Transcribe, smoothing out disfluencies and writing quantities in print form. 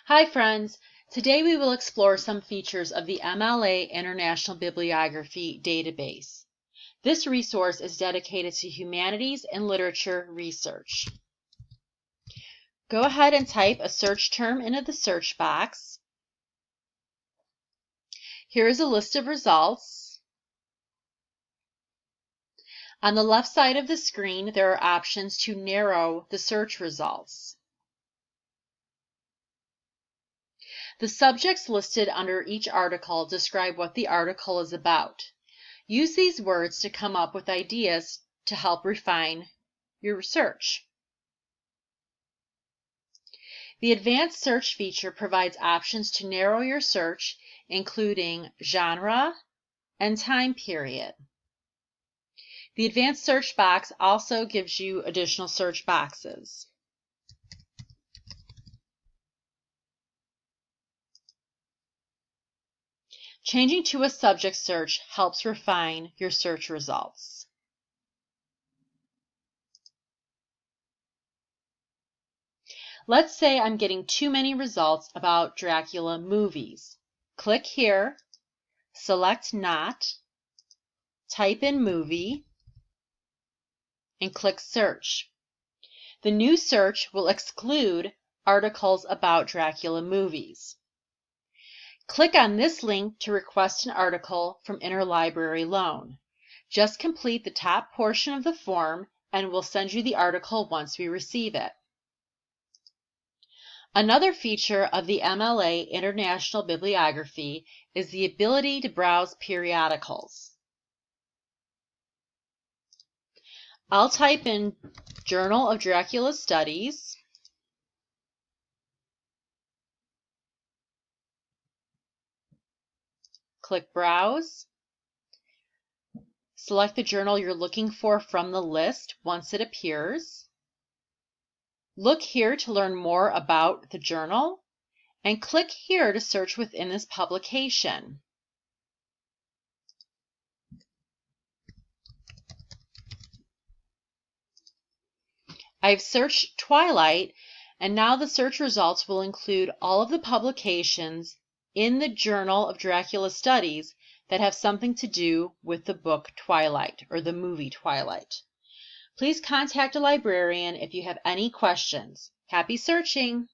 Hi friends, today we will explore some features of the MLA International Bibliography database. This resource is dedicated to humanities and literature research. Go ahead and type a search term into the search box. Here is a list of results. On the left side of the screen, there are options to narrow the search results. The subjects listed under each article describe what the article is about. Use these words to come up with ideas to help refine your search. The advanced search feature provides options to narrow your search, including genre and time period. The advanced search box also gives you additional search boxes. Changing to a subject search helps refine your search results. Let's say I'm getting too many results about Dracula movies. Click here, select Not, type in movie, and click Search. The new search will exclude articles about Dracula movies. Click on this link to request an article from Interlibrary Loan. Just complete the top portion of the form and we'll send you the article once we receive it. Another feature of the MLA International Bibliography is the ability to browse periodicals. I'll type in Journal of Dracula Studies. Click Browse. Select the journal you're looking for from the list once it appears. Look here to learn more about the journal, and click here to search within this publication. I've searched Twilight, and now the search results will include all of the publications in the Journal of Dracula Studies that have something to do with the book Twilight or the movie Twilight. Please contact a librarian if you have any questions. Happy searching!